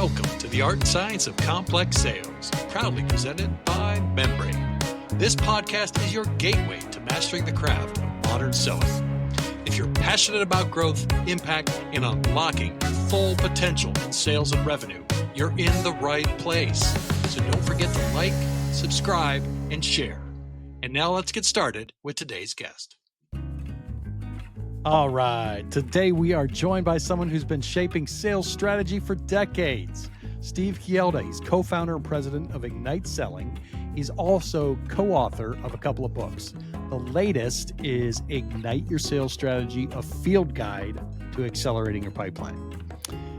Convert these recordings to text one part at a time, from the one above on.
Welcome to the Art and Science of Complex Sales, proudly presented by Membrane. This podcast is your gateway to mastering the craft of modern selling. If you're passionate about growth, impact, and unlocking your full potential in sales and revenue, you're in the right place. So don't forget to like, subscribe, and share. And now let's get started with today's guest. All right. Today we are joined by someone who's been shaping sales strategy for decades. Steve Gielda. He's co-founder and president of Ignite Selling. He's also co-author of a couple of books. The latest is Ignite Your Sales Strategy, a field guide to accelerating your pipeline.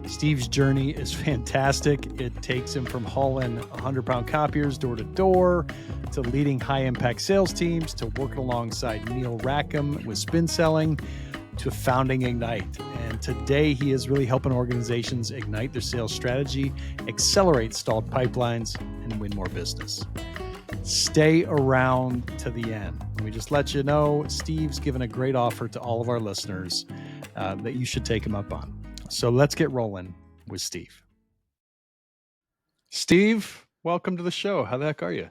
Steve's journey is fantastic. It takes him from hauling 100-pound copiers door to door, to leading high-impact sales teams, to working alongside Neil Rackham with spin selling, to founding Ignite. And today he is really helping organizations ignite their sales strategy, accelerate stalled pipelines, and win more business. Stay around to the end. Let me just let you know, Steve's given a great offer to all of our listeners that you should take him up on. So let's get rolling with Steve. Steve, welcome to the show. How the heck are you?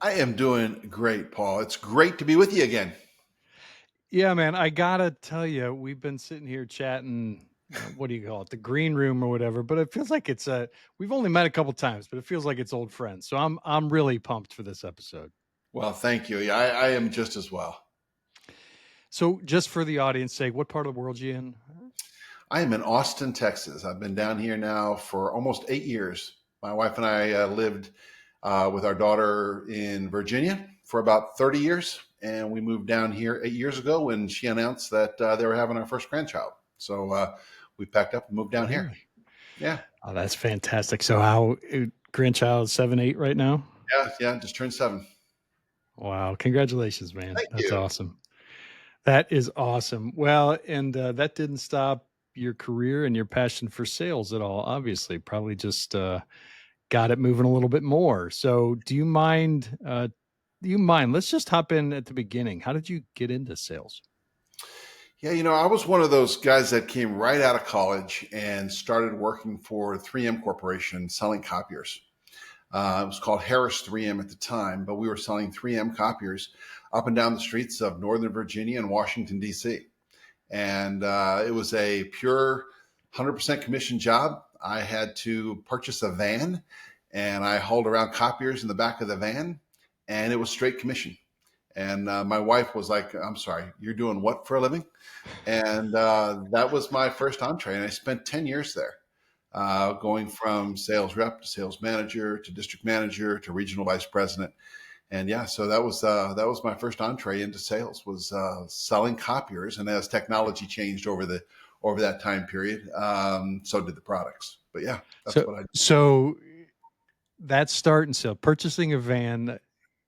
I am doing great, Paul. It's great to be with you again. Yeah, man, I gotta tell you, we've been sitting here chatting, what do you call it, the green room or whatever, but it feels like it's we've only met a couple times, but it feels like it's old friends. So I'm really pumped for this episode. Well, thank you. Yeah, I am just as well. So just for the audience sake, what part of the world are you in? I am in Austin, Texas. I've been down here now for almost 8 years. My wife and I lived with our daughter in Virginia for about 30 years. And we moved down here 8 years ago when she announced that they were having our first grandchild. So we packed up and moved down here. Yeah. Oh, that's fantastic. So how grandchild is 7, 8 right now? Yeah, just turned 7. Wow. Congratulations, man. That's you. Awesome. That is awesome. Well, and that didn't stop your career and your passion for sales at all, obviously. Probably just got it moving a little bit more. So do you mind, let's just hop in at the beginning. How did you get into sales? Yeah, I was one of those guys that came right out of college and started working for 3M Corporation selling copiers. It was called Harris 3M at the time, but we were selling 3M copiers up and down the streets of Northern Virginia and Washington, D.C. And it was a pure 100% commission job. I had to purchase a van, and I hauled around copiers in the back of the van, and it was straight commission. And my wife was like, I'm sorry, you're doing what for a living? And that was my first entree. And I spent 10 years there, going from sales rep to sales manager to district manager to regional vice president. And yeah, so that was my first entree into sales, was selling copiers. And as technology changed over that time period, so did the products. But yeah, that's what I did. So that start and sale, purchasing a van,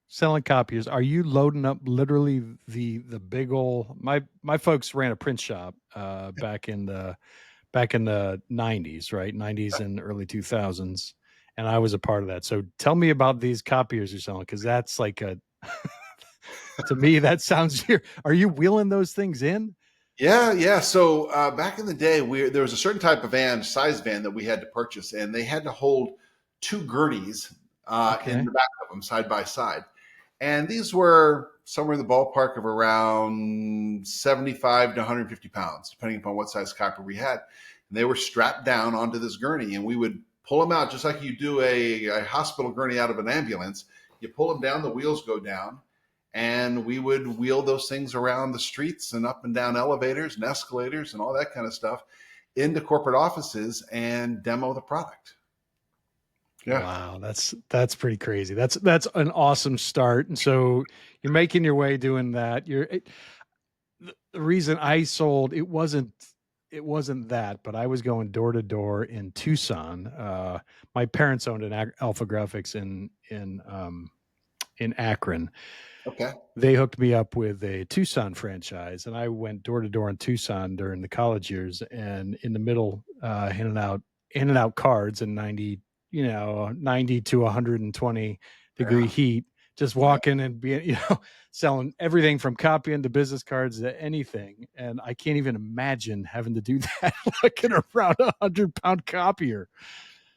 selling copiers. Are you loading up literally the big old? My folks ran a print shop back in the 90s, right? 90s and early 2000s. And I was a part of that. So tell me about these copiers you're selling, because that's like to me, that sounds here. Are you wheeling those things in? Yeah. So back in the day, there was a certain type of size van that we had to purchase, and they had to hold 2 gurneys in the back of them side by side. And these were somewhere in the ballpark of around 75 to 150 pounds, depending upon what size copper we had. And they were strapped down onto this gurney, and we would pull them out just like you do a hospital gurney out of an ambulance. You pull them down, the wheels go down, and we would wheel those things around the streets and up and down elevators and escalators and all that kind of stuff into corporate offices and demo the product. Yeah. Wow, that's pretty crazy. That's an awesome start. And so you're making your way doing that. The reason I sold, it wasn't that, but I was going door to door in Tucson. My parents owned an Alpha Graphics in Akron. Okay. They hooked me up with a Tucson franchise, and I went door to door in Tucson during the college years, and in the middle, handing out cards in 90 to 120 degree heat, just walking and being, selling everything from copying to business cards to anything. And I can't even imagine having to do that looking around 100-pound copier.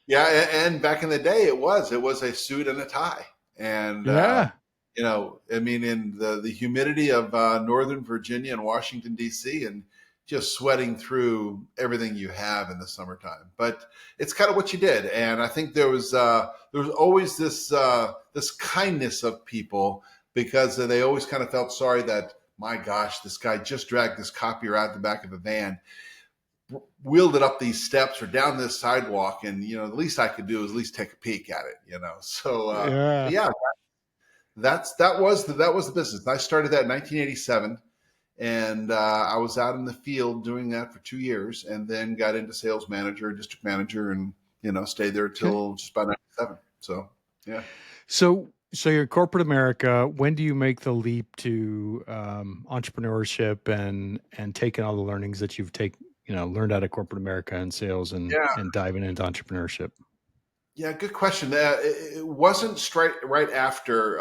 Yeah, and back in the day, it was a suit and a tie, and Yeah. I mean, in the humidity of Northern Virginia and Washington D.C., and just sweating through everything you have in the summertime. But it's kind of what you did, and I think there was always this kindness of people because they always kind of felt sorry that, my gosh, this guy just dragged this copier out the back of a van, wheeled it up these steps or down this sidewalk, and the least I could do is at least take a peek at it. So Yeah. yeah, that was the business. I started that in 1987, and I was out in the field doing that for 2 years, and then got into sales manager, district manager, and stayed there Okay. till just about 97. So yeah. So you're corporate America. When do you make the leap to entrepreneurship and taking all the learnings that you've learned out of corporate America and sales Yeah. and diving into entrepreneurship? Yeah, good question. It wasn't straight right after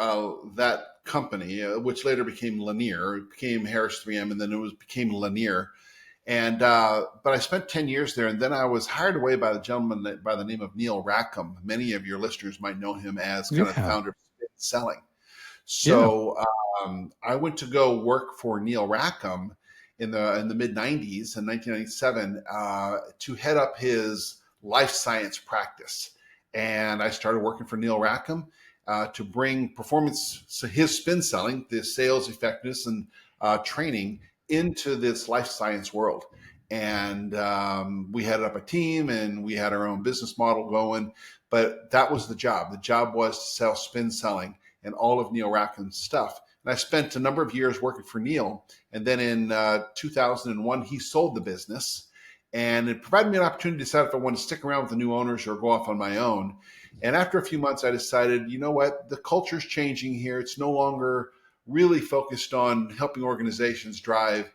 that company, which later became Lanier. It became Harris 3M, and then became Lanier. And but I spent 10 years there, and then I was hired away by the gentleman by the name of Neil Rackham. Many of your listeners might know him as kind of the Yeah. founder of Spin Selling. Yeah. So I went to go work for Neil Rackham in the mid 90s in 1997 to head up his life science practice. And I started working for Neil Rackham to bring performance, so his spin selling, the sales effectiveness and training into this life science world. And we headed up a team and we had our own business model going. But that was the job. The job was to sell spin selling and all of Neil Rackham's stuff. And I spent a number of years working for Neil. And then in 2001, he sold the business. And it provided me an opportunity to decide if I wanted to stick around with the new owners or go off on my own. And after a few months, I decided, you know what, the culture's changing here. It's no longer really focused on helping organizations drive,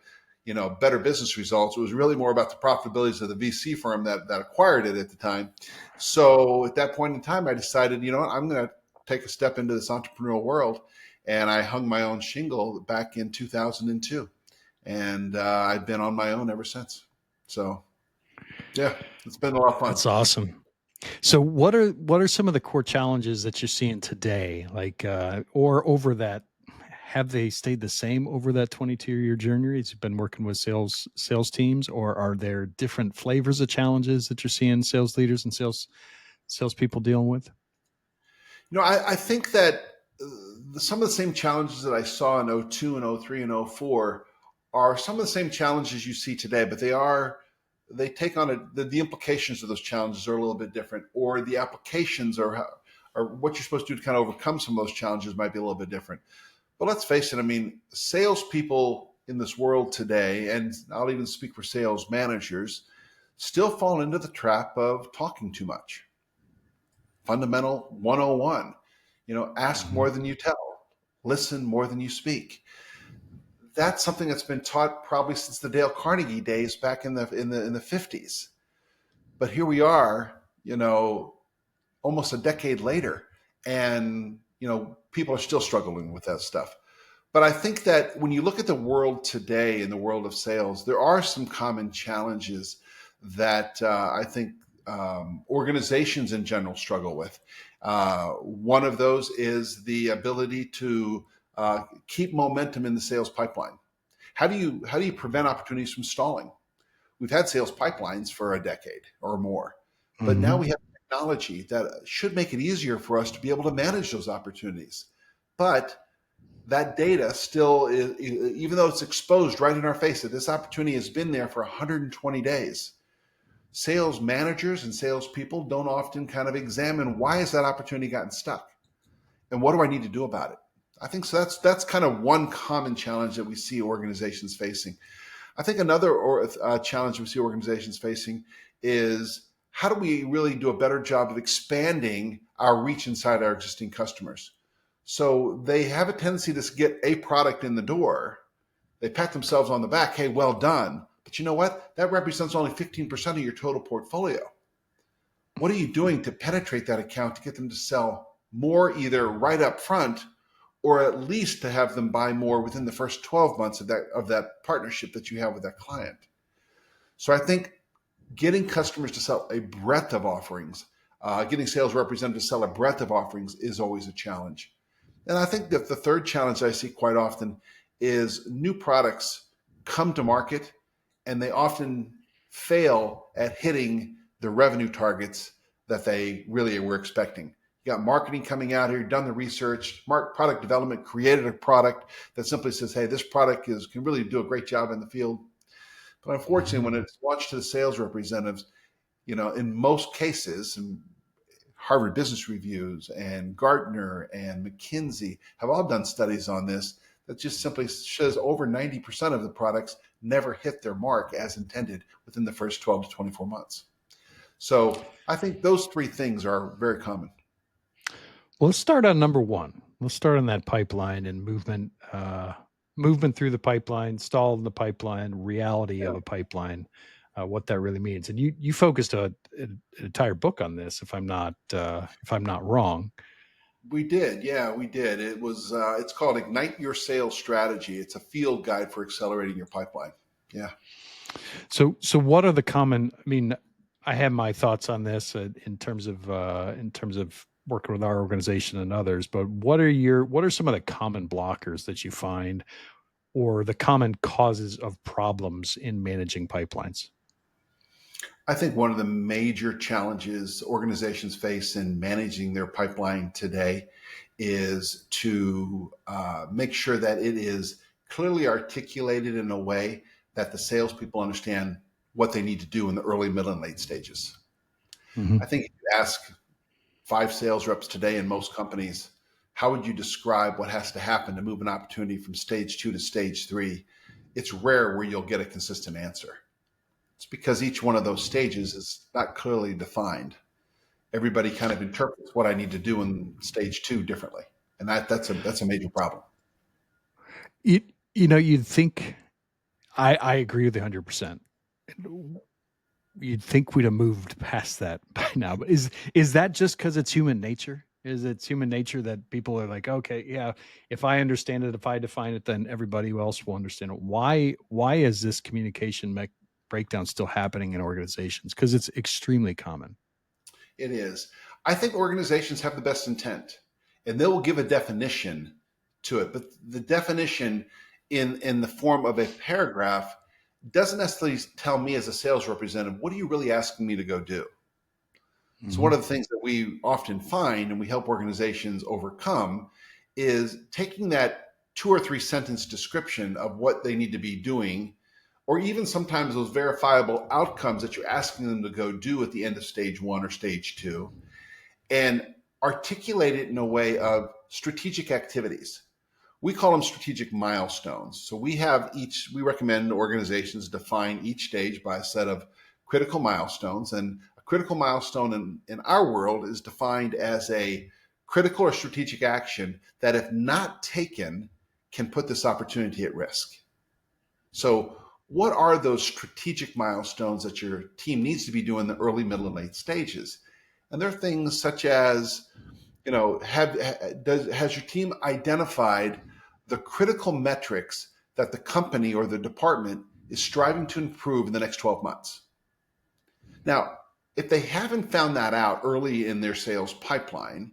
better business results. It was really more about the profitabilities of the VC firm that acquired it at the time. So at that point in time, I decided, you know what, I'm going to take a step into this entrepreneurial world. And I hung my own shingle back in 2002. And I've been on my own ever since. So yeah, it's been a lot of fun. That's awesome. So what are some of the core challenges that you're seeing today? Like or over that, have they stayed the same over that 22-year journey? It's been working with sales teams, or are there different flavors of challenges that you're seeing sales leaders and salespeople dealing with? I think that some of the same challenges that I saw in '02 and '03 and '04 are some of the same challenges you see today, but they take on the implications of those challenges are a little bit different, or the applications or what you're supposed to do to kind of overcome some of those challenges might be a little bit different. But let's face it, I mean, salespeople in this world today, and I'll even speak for sales managers, still fall into the trap of talking too much. Fundamental 101, ask Mhm. more than you tell, listen more than you speak. That's something that's been taught probably since the Dale Carnegie days back in the 50s. But here we are, almost a decade later, and people are still struggling with that stuff. But I think that when you look at the world today, in the world of sales, there are some common challenges that I think organizations in general struggle with. One of those is the ability to keep momentum in the sales pipeline. How do you prevent opportunities from stalling? We've had sales pipelines for a decade or more, but now Mhm. we have technology that should make it easier for us to be able to manage those opportunities. But that data still is, even though it's exposed right in our face that this opportunity has been there for 120 days, sales managers and salespeople don't often kind of examine, why has that opportunity gotten stuck, and what do I need to do about it? I think so. That's kind of one common challenge that we see organizations facing. I think another challenge we see organizations facing is, how do we really do a better job of expanding our reach inside our existing customers? So they have a tendency to get a product in the door. They pat themselves on the back. Hey, well done. But you know what? That represents only 15% of your total portfolio. What are you doing to penetrate that account to get them to sell more, either right up front, or at least to have them buy more within the first 12 months of that partnership that you have with that client? So I think getting customers to sell a breadth of offerings, Getting sales representatives to sell a breadth of offerings is always a challenge. And I think that the third challenge I see quite often is new products come to market and they often fail at hitting the revenue targets that they really were expecting. You got marketing coming out here, done the research, product development, created a product that simply says, hey, this product can really do a great job in the field. But unfortunately, when it's launched to the sales representatives, in most cases, and Harvard Business Reviews and Gartner and McKinsey have all done studies on this that just simply shows over 90% of the products never hit their mark as intended within the first 12 to 24 months. So I think those three things are very common. Well, let's start on number one. Let's start on that pipeline and movement through the pipeline, stall in the pipeline, reality of a pipeline, what that really means. And you focused an entire book on this, if I'm not wrong. We did. Yeah, we did. It was, it's called Ignite Your Sales Strategy. It's a field guide for accelerating your pipeline. Yeah. So what are the common, I have my thoughts on this in terms of working with our organization and others, but what are some of the common blockers that you find or the common causes of problems in managing pipelines? I think one of the major challenges organizations face in managing their pipeline today is to make sure that it is clearly articulated in a way that the salespeople understand what they need to do in the early, middle, and late stages. Mm-hmm. I think if you ask 5 sales reps today in most companies, how would you describe what has to happen to move an opportunity from stage 2 to stage 3? It's rare where you'll get a consistent answer. It's because each one of those stages is not clearly defined. Everybody kind of interprets what I need to do in stage 2 differently. And that's a major problem. You'd think, I agree with you 100%. You'd think we'd have moved past that by now, but is that just because it's human nature? Is it human nature that people are like, okay, yeah, if I understand it, if I define it, then everybody else will understand it. Why is this communication breakdown still happening in organizations? Because it's extremely common. It is. I think organizations have the best intent and they will give a definition to it, but the definition in the form of a paragraph doesn't necessarily tell me as a sales representative, what are you really asking me to go do? Mm-hmm. So one of the things that we often find and we help organizations overcome is taking that 2 or 3 sentence description of what they need to be doing, or even sometimes those verifiable outcomes that you're asking them to go do at the end of stage 1 or stage 2, and articulate it in a way of strategic activities. We call them strategic milestones. So we recommend organizations define each stage by a set of critical milestones. And a critical milestone in our world is defined as a critical or strategic action that, if not taken, can put this opportunity at risk. So what are those strategic milestones that your team needs to be doing in the early, middle, and late stages? And there are things such as, has your team identified the critical metrics that the company or the department is striving to improve in the next 12 months? Now, if they haven't found that out early in their sales pipeline,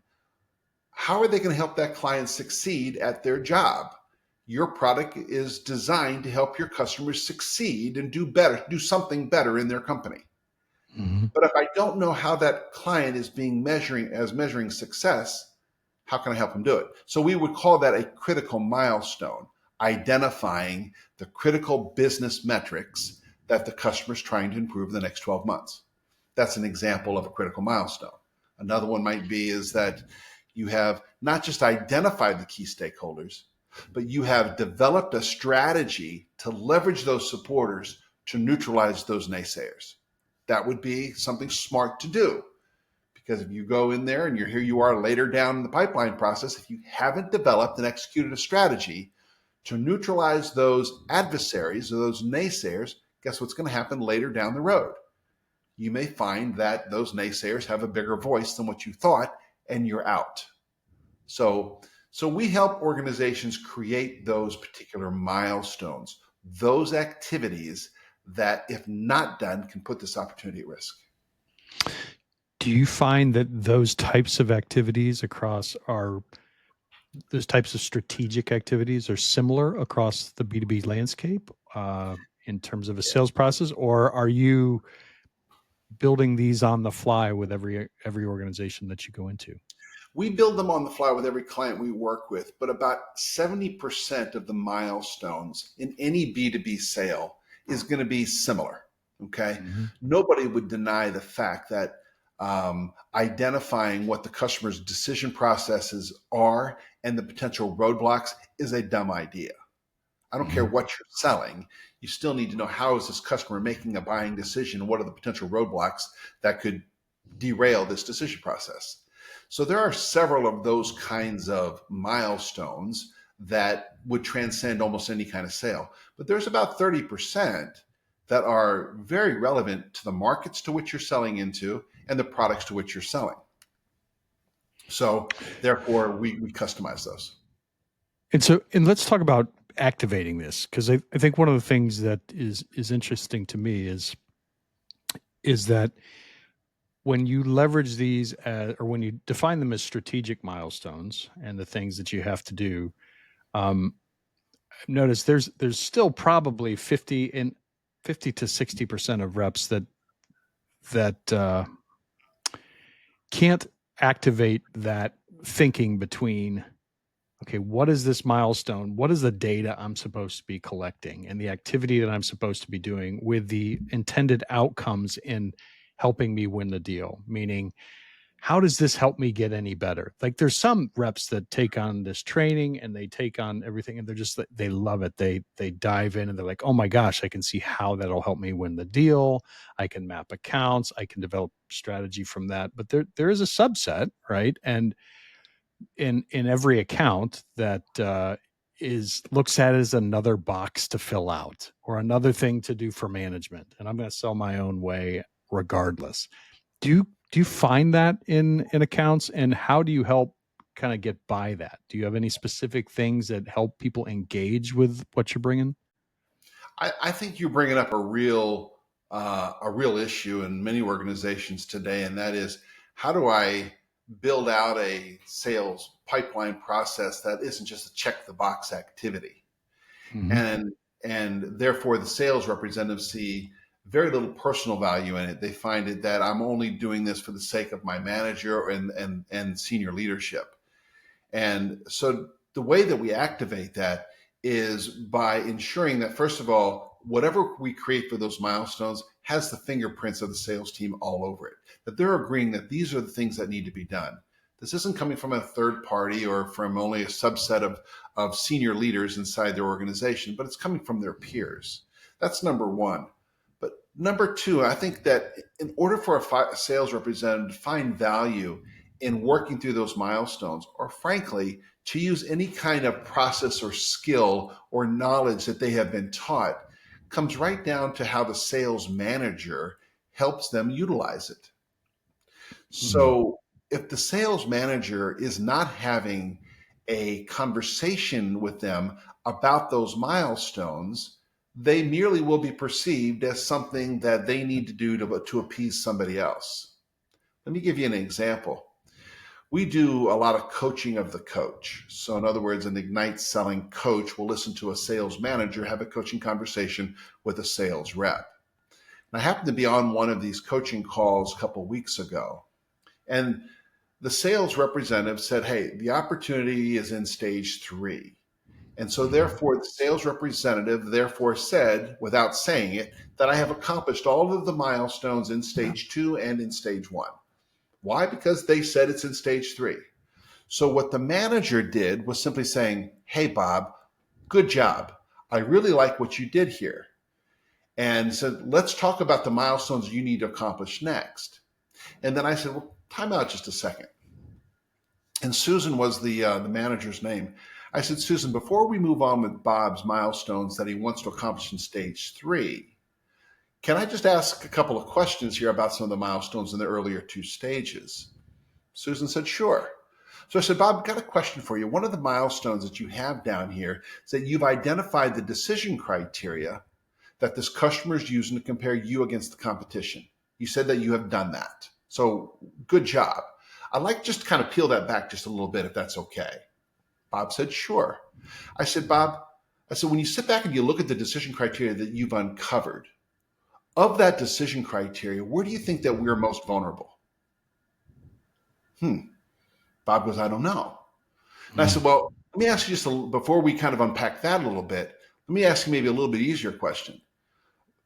how are they going to help that client succeed at their job? Your product is designed to help your customers succeed and do something better in their company. Mm-hmm. But if I don't know how that client is measuring success, how can I help them do it? So we would call that a critical milestone, identifying the critical business metrics that the customer is trying to improve in the next 12 months. That's an example of a critical milestone. Another one might be is that you have not just identified the key stakeholders, but you have developed a strategy to leverage those supporters to neutralize those naysayers. That would be something smart to do. Because if you go in there and here you are later down in the pipeline process, if you haven't developed and executed a strategy to neutralize those adversaries or those naysayers, guess what's going to happen later down the road? You may find that those naysayers have a bigger voice than what you thought, and you're out. So we help organizations create those particular milestones, those activities that, if not done, can put this opportunity at risk. Do you find that those types of activities those types of strategic activities are similar across the B2B landscape in terms of a sales process, or are you building these on the fly with every organization that you go into? We build them on the fly with every client we work with, but about 70% of the milestones in any B2B sale is going to be similar. Okay. Mm-hmm. Nobody would deny the fact that identifying what the customer's decision processes are and the potential roadblocks is a dumb idea. I don't care what you're selling. You still need to know, how is this customer making a buying decision? What are the potential roadblocks that could derail this decision process? So there are several of those kinds of milestones that would transcend almost any kind of sale. But there's about 30% that are very relevant to the markets to which you're selling into and the products to which you're selling. So therefore, we customize those. And let's talk about activating this, because I think one of the things that is interesting to me is that when you leverage these or when you define them as strategic milestones and the things that you have to do, notice there's still probably 50 to 60% of reps that can't activate that thinking between, okay, what is this milestone? What is the data I'm supposed to be collecting and the activity that I'm supposed to be doing with the intended outcomes in helping me win the deal? Meaning, how does this help me get any better? Like, there's some reps that take on this training and they take on everything and they love it. They dive in and they're like, oh my gosh, I can see how that'll help me win the deal. I can map accounts. I can develop strategy from that. But there is a subset, right? And in every account that looks at it as another box to fill out or another thing to do for management. And I'm going to sell my own way regardless. Do you find that in accounts, and how do you help kind of get by that? Do you have any specific things that help people engage with what you're bringing? I think you're bringing up a real issue in many organizations today, and that is, how do I build out a sales pipeline process that isn't just a check the box activity? Mm-hmm. And therefore the sales representatives see very little personal value in it. They find it that I'm only doing this for the sake of my manager and senior leadership. And so the way that we activate that is by ensuring that, first of all, whatever we create for those milestones has the fingerprints of the sales team all over it, that they're agreeing that these are the things that need to be done. This isn't coming from a third party or from only a subset of senior leaders inside their organization, but it's coming from their peers. That's number one. But number two, I think that in order for a sales representative to find value in working through those milestones, or frankly, to use any kind of process or skill or knowledge that they have been taught, comes right down to how the sales manager helps them utilize it. So if the sales manager is not having a conversation with them about those milestones, they merely will be perceived as something that they need to do to appease somebody else. Let me give you an example. We do a lot of coaching of the coach. So in other words, an Ignite selling coach will listen to a sales manager have a coaching conversation with a sales rep. And I happened to be on one of these coaching calls a couple of weeks ago, and the sales representative said, hey, the opportunity is in stage 3. And so therefore, the sales representative therefore said, without saying it, that I have accomplished all of the milestones in stage 2 and in stage 1. Why? Because they said it's in stage 3. So what the manager did was simply saying, hey, Bob, good job. I really like what you did here. And said, let's talk about the milestones you need to accomplish next. And then I said, well, time out just a second. And Susan was the manager's name. I said, Susan, before we move on with Bob's milestones that he wants to accomplish in stage 3, can I just ask a couple of questions here about some of the milestones in the earlier 2 stages? Susan said, sure. So I said, Bob, I've got a question for you. One of the milestones that you have down here is that you've identified the decision criteria that this customer is using to compare you against the competition. You said that you have done that. So good job. I'd like just to kind of peel that back just a little bit, if that's okay. Bob said, sure. I said, Bob, when you sit back and you look at the decision criteria that you've uncovered, of that decision criteria, where do you think that we're most vulnerable? Bob goes, I don't know. And I said, well, let me ask you just before we kind of unpack that a little bit, let me ask you maybe a little bit easier question.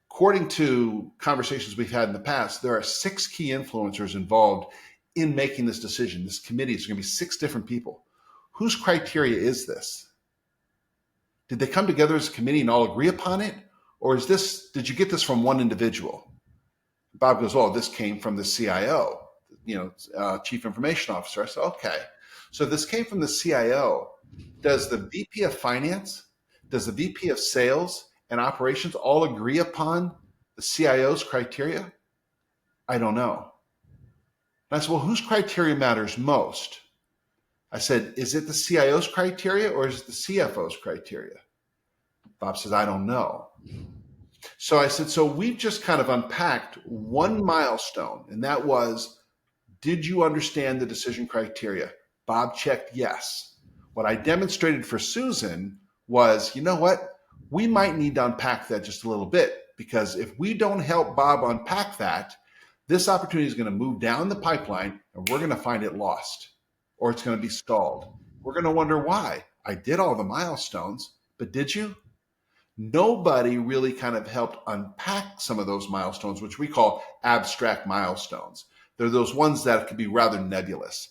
According to conversations we've had in the past, there are 6 key influencers involved in making this decision. This committee is going to be 6 different people. Whose criteria is this? Did they come together as a committee and all agree upon it? Or did you get this from one individual? Bob goes, oh, this came from the CIO, Chief Information Officer. I said, okay. So this came from the CIO. Does the VP of Finance, does the VP of Sales and Operations all agree upon the CIO's criteria? I don't know. And I said, well, whose criteria matters most? I said, is it the CIO's criteria or is it the CFO's criteria? Bob says, I don't know. So I said, so we've just kind of unpacked one milestone, and that was, did you understand the decision criteria? Bob checked yes. What I demonstrated for Susan was, you know what? We might need to unpack that just a little bit, because if we don't help Bob unpack that, this opportunity is going to move down the pipeline and we're going to find it lost, or it's going to be stalled. We're going to wonder why. I did all the milestones, but did you? Nobody really kind of helped unpack some of those milestones, which we call abstract milestones. They're those ones that could be rather nebulous.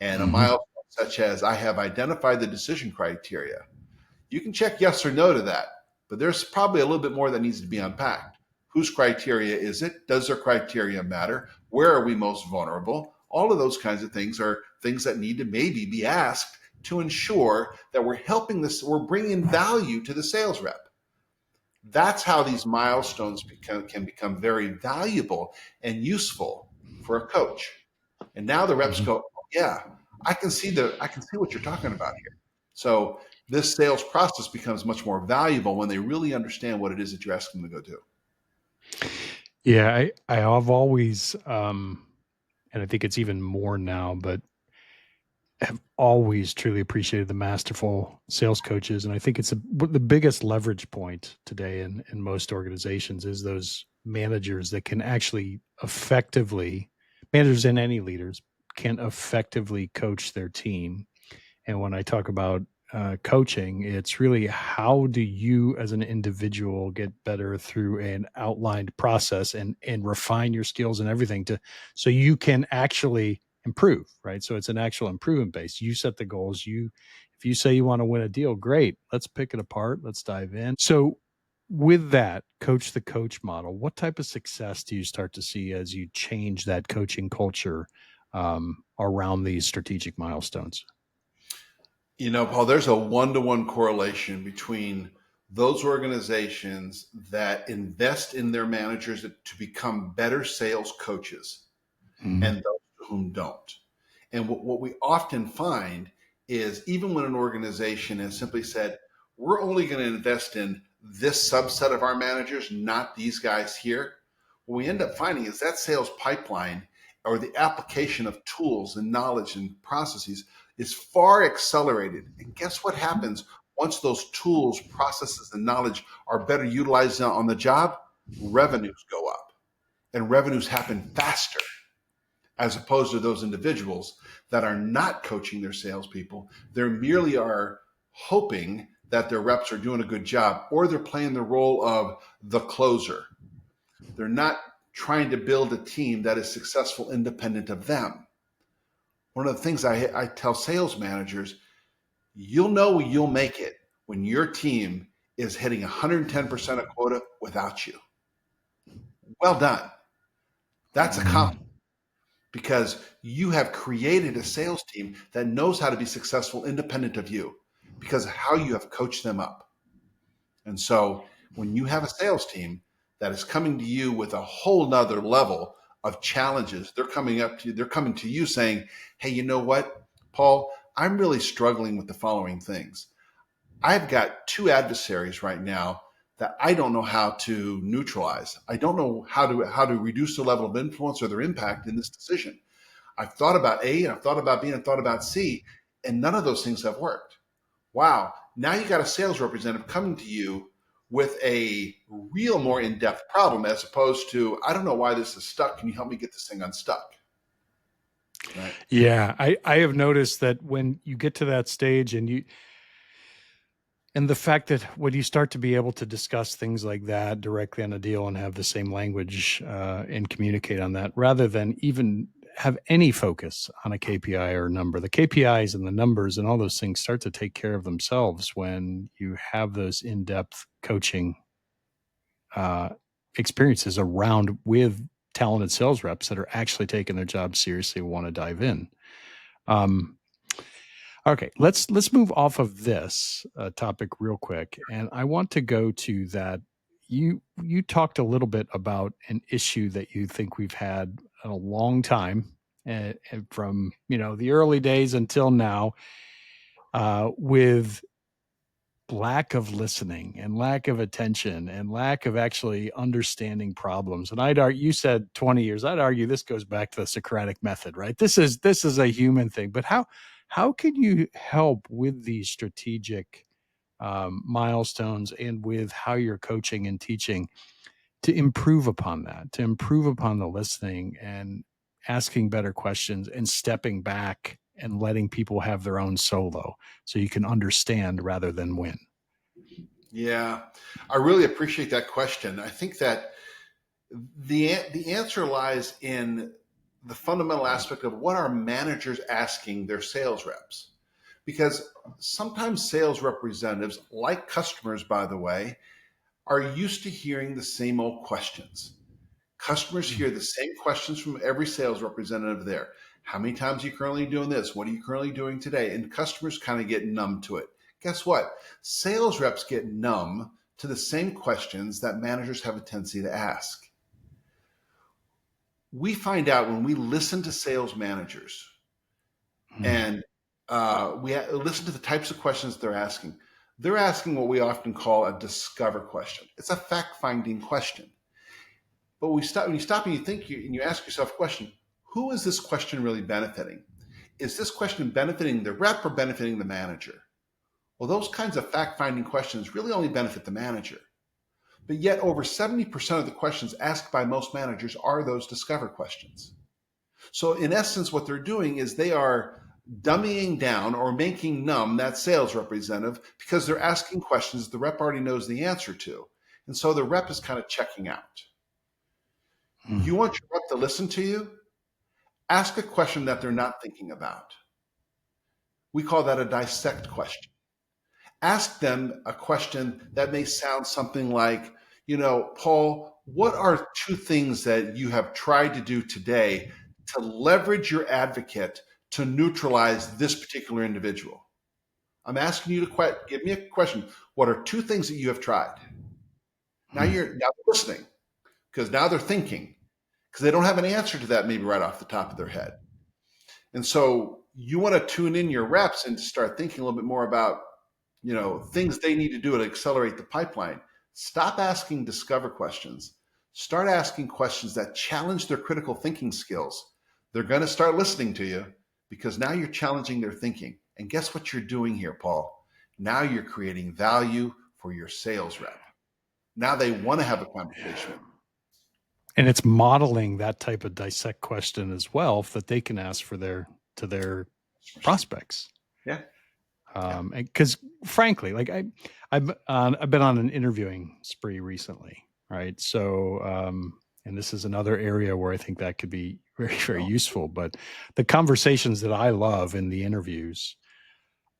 And a milestone such as, I have identified the decision criteria. You can check yes or no to that, but there's probably a little bit more that needs to be unpacked. Whose criteria is it? Does their criteria matter? Where are we most vulnerable? All of those kinds of things are things that need to maybe be asked to ensure that we're bringing value to the sales rep. That's how these milestones can become very valuable and useful for a coach. And now the reps go, oh, yeah, I can see what you're talking about here. So this sales process becomes much more valuable when they really understand what it is that you're asking them to go do. Yeah, I have always, and I think it's even more now, but have always truly appreciated the masterful sales coaches. And I think it's the biggest leverage point today in most organizations is those managers that can actually managers and any leaders can effectively coach their team. And when I talk about coaching, it's really, how do you as an individual get better through an outlined process and refine your skills and everything so you can actually improve, right? So it's an actual improvement base. You set the goals. If you say you want to win a deal, great. Let's pick it apart. Let's dive in. So with that coach the coach model, what type of success do you start to see as you change that coaching culture around these strategic milestones? Paul, there's a one-to-one correlation between those organizations that invest in their managers to become better sales coaches and those whom don't. And what we often find is, even when an organization has simply said, we're only going to invest in this subset of our managers, not these guys here, what we end up finding is that sales pipeline, or the application of tools and knowledge and processes, is far accelerated. And guess what happens once those tools, processes, and knowledge are better utilized on the job? Revenues go up, and revenues happen faster, as opposed to those individuals that are not coaching their salespeople. They merely are hoping that their reps are doing a good job, or they're playing the role of the closer. They're not trying to build a team that is successful independent of them. One of the things I tell sales managers, you'll make it when your team is hitting 110% of quota without you. Well done. That's a compliment, because you have created a sales team that knows how to be successful independent of you, because of how you have coached them up. And so when you have a sales team that is coming to you with a whole nother level of challenges, they're coming to you saying, hey, you know what, Paul, I'm really struggling with the following things. I've got 2 adversaries right now that I don't know how to neutralize. I don't know how to reduce the level of influence or their impact in this decision. I've thought about A, and I've thought about B, and I've thought about C, and none of those things have worked. Wow. Now you got a sales representative coming to you with a real more in-depth problem, as opposed to, I don't know why this is stuck. Can you help me get this thing unstuck? Right. Yeah, I have noticed that when you get to that stage and the fact that when you start to be able to discuss things like that directly on a deal and have the same language and communicate on that, rather than even have any focus on a KPI or a number, the KPIs and the numbers and all those things start to take care of themselves when you have those in-depth coaching experiences around with talented sales reps that are actually taking their job seriously and want to dive in. Okay, let's move off of this topic real quick, and I want to go to that. You talked a little bit about an issue that you think we've had a long time, and from the early days until now, with lack of listening and lack of attention and lack of actually understanding problems. And I'd argue, you said 20 years, I'd argue this goes back to the Socratic method, right? This is a human thing, but how can you help with these strategic milestones and with how you're coaching and teaching to improve upon that, to improve upon the listening and asking better questions and stepping back and letting people have their own solo so you can understand rather than win? Yeah, I really appreciate that question. I think that the answer lies in the fundamental aspect of what are managers asking their sales reps. Because sometimes sales representatives, like customers, by the way, are used to hearing the same old questions. Customers hear the same questions from every sales representative there. How many times are you currently doing this? What are you currently doing today? And customers kind of get numb to it. Guess what? Sales reps get numb to the same questions that managers have a tendency to ask. We find out when we listen to sales managers and we listen to the types of questions they're asking what we often call a discover question. It's a fact-finding question. But when you stop and you think, and you ask yourself a question, who is this question really benefiting? Is this question benefiting the rep or benefiting the manager? Well, those kinds of fact-finding questions really only benefit the manager. But yet over 70% of the questions asked by most managers are those discover questions. So in essence, what they're doing is they are dummying down or making numb that sales representative because they're asking questions the rep already knows the answer to. And so the rep is kind of checking out. You want your rep to listen to you? Ask a question that they're not thinking about. We call that a dissect question. Ask them a question that may sound something like, Paul, what are two things that you have tried to do today to leverage your advocate to neutralize this particular individual? I'm asking you to give me a question. What are two things that you have tried? Now they're listening because now they're thinking because they don't have an answer to that maybe right off the top of their head. And so you want to tune in your reps and start thinking a little bit more about, things they need to do to accelerate the pipeline. Stop asking discover questions. Start asking questions that challenge their critical thinking skills. They're going to start listening to you because now you're challenging their thinking. And guess what you're doing here, Paul? Now you're creating value for your sales rep. Now they want to have a conversation. And it's modeling that type of dissect question as well that they can ask to their prospects. Yeah. Because frankly, like I've been on an interviewing spree recently, right? So, and this is another area where I think that could be very, very useful. But the conversations that I love in the interviews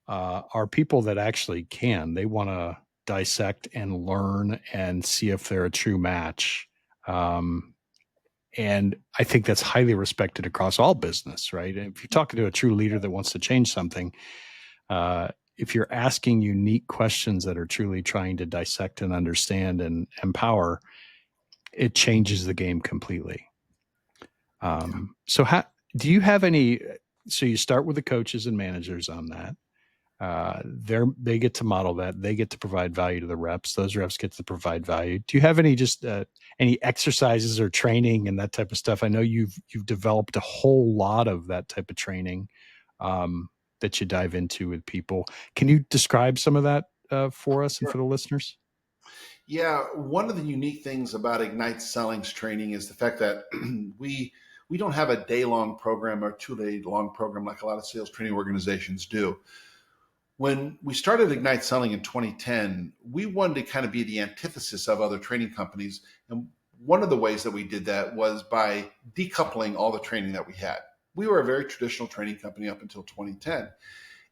are people that actually they want to dissect and learn and see if they're a true match. And I think that's highly respected across all business, right? If you're talking to a true leader that wants to change something, if you're asking unique questions that are truly trying to dissect and understand and empower, it changes the game completely. So do you have any, so you start with the coaches and managers on that. they get to model that. They get to provide value to the reps. Those reps get to provide value. Do you have any any exercises or training and that type of stuff? I know you've developed a whole lot of that type of training that you dive into with people. Can you describe some of that for us and for the listeners? Yeah, one of the unique things about Ignite Selling's training is the fact that we don't have a day-long program or 2-day-long program like a lot of sales training organizations do. When we started Ignite Selling in 2010, we wanted to kind of be the antithesis of other training companies. And one of the ways that we did that was by decoupling all the training that we had. We were a very traditional training company up until 2010.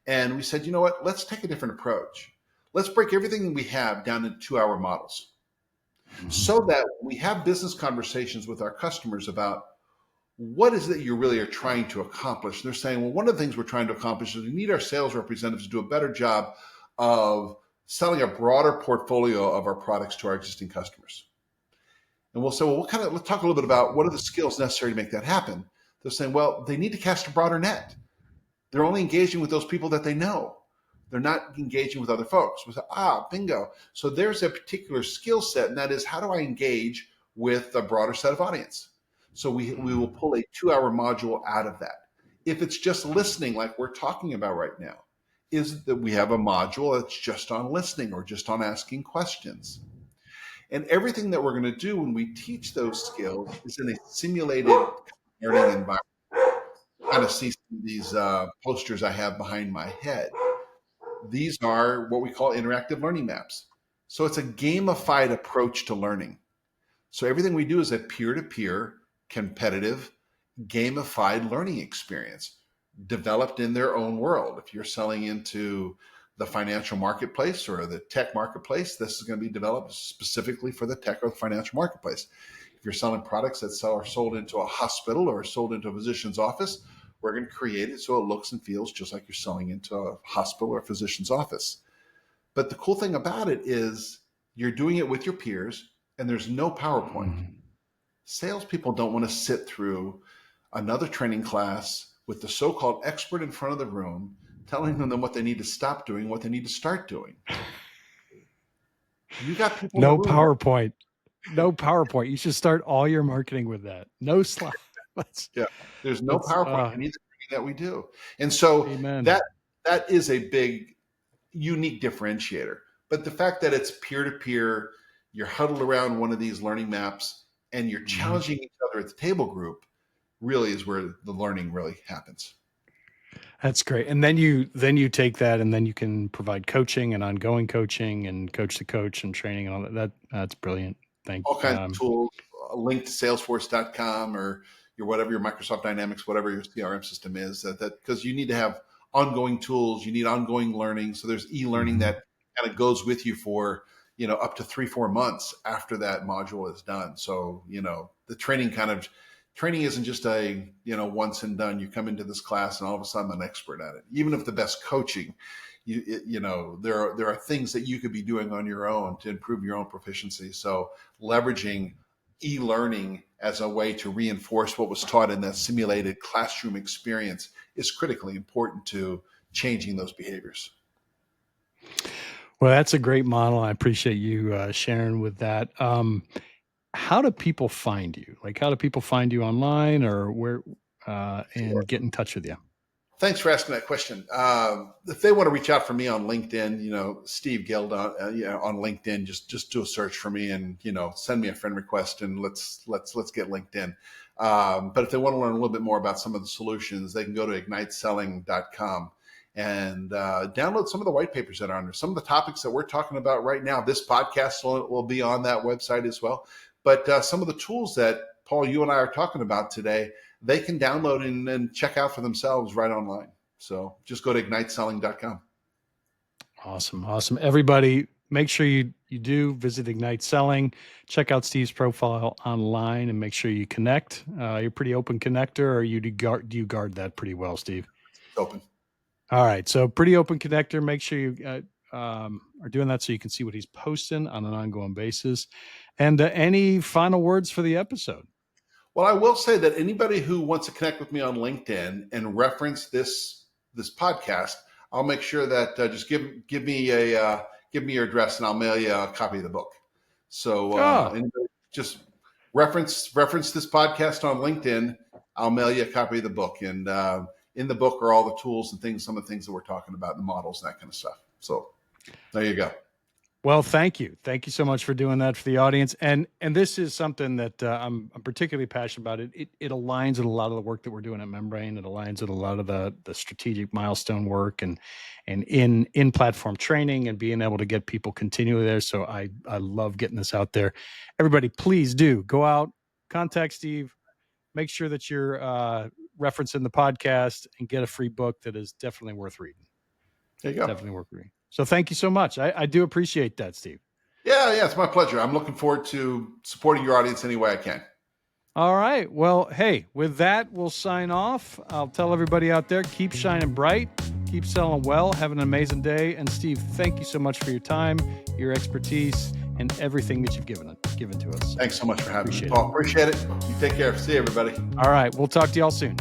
And we said, you know what, let's take a different approach. Let's break everything we have down into 2-hour models so that we have business conversations with our customers about what is it you really are trying to accomplish? And they're saying, well, one of the things we're trying to accomplish is we need our sales representatives to do a better job of selling a broader portfolio of our products to our existing customers. And we'll say, well, let's talk a little bit about what are the skills necessary to make that happen. They're saying, well, they need to cast a broader net. They're only engaging with those people that they know. They're not engaging with other folks. We say, bingo. So there's a particular skill set, and that is, how do I engage with a broader set of audience? So we will pull a 2-hour module out of that. If it's just listening, like we're talking about right now, is that we have a module that's just on listening or just on asking questions. And everything that we're going to do when we teach those skills is in a simulated learning environment. You kind of see these posters I have behind my head. These are what we call interactive learning maps. So it's a gamified approach to learning. So everything we do is a peer-to-peer, competitive, gamified learning experience developed in their own world. If you're selling into the financial marketplace or the tech marketplace, this is going to be developed specifically for the tech or the financial marketplace. If you're selling products that are sold into a hospital or sold into a physician's office, we're going to create it so it looks and feels just like you're selling into a hospital or a physician's office. But the cool thing about it is you're doing it with your peers and there's no PowerPoint. Salespeople don't want to sit through another training class with the so-called expert in front of the room telling them what they need to stop doing, what they need to start doing. You got people. No PowerPoint. No PowerPoint. You should start all your marketing with that. No slides. Yeah, there's no PowerPoint in either training that we do. And so that is a big, unique differentiator. But the fact that it's peer-to-peer, you're huddled around one of these learning maps, and you're challenging each other at the table group really is where the learning really happens. That's great. And then you take that and then you can provide coaching and ongoing coaching and coach to coach and training and all that. That's brilliant. All kinds of tools, a link to salesforce.com or whatever your Microsoft Dynamics, whatever your CRM system is, that because you need to have ongoing tools, you need ongoing learning. So there's e-learning that kind of goes with you for up to 3-4 months after that module is done. So, the training isn't just a, once and done. You come into this class and all of a sudden I'm an expert at it. Even if the best coaching, there are things that you could be doing on your own to improve your own proficiency. So leveraging e-learning as a way to reinforce what was taught in that simulated classroom experience is critically important to changing those behaviors. Well, that's a great model. I appreciate you sharing with that. How do people find you? Like, how do people find you online or where and get in touch with you? Thanks for asking that question. If they want to reach out for me on LinkedIn, Steve Gielda, on LinkedIn, just do a search for me and, send me a friend request and let's get LinkedIn. But if they want to learn a little bit more about some of the solutions, they can go to igniteselling.com and download some of the white papers that are on there. Some of the topics that we're talking about right now, this podcast will be on that website as well. But some of the tools that, Paul, you and I are talking about today, they can download and check out for themselves right online. So just go to igniteselling.com. Awesome. Everybody, make sure you do visit Ignite Selling. Check out Steve's profile online and make sure you connect. You're a pretty open connector, or do you guard that pretty well, Steve? Open. All right. So pretty open connector. Make sure you are doing that so you can see what he's posting on an ongoing basis. And any final words for the episode? Well, I will say that anybody who wants to connect with me on LinkedIn and reference this podcast, I'll make sure that just give me your address and I'll mail you a copy of the book. So anybody just reference this podcast on LinkedIn. I'll mail you a copy of the book, and in the book are all the tools and things, some of the things that we're talking about, the models, and that kind of stuff. So there you go. Well, thank you. Thank you so much for doing that for the audience. And this is something that I'm particularly passionate about. It aligns with a lot of the work that we're doing at Membrane. It aligns with a lot of the strategic milestone work and in platform training and being able to get people continually there. So I love getting this out there. Everybody, please do go out, contact Steve, make sure that you're referencing the podcast, and get a free book that is definitely worth reading. There you go. Definitely worth reading. So thank you so much. I do appreciate that, Steve. Yeah, it's my pleasure. I'm looking forward to supporting your audience any way I can. All right. Well, hey, with that, we'll sign off. I'll tell everybody out there, keep shining bright, keep selling well, have an amazing day. And Steve, thank you so much for your time, your expertise, and everything that you've given to us. Thanks so much for having me, Paul. Appreciate it. You take care. See you, everybody. All right. We'll talk to y'all soon.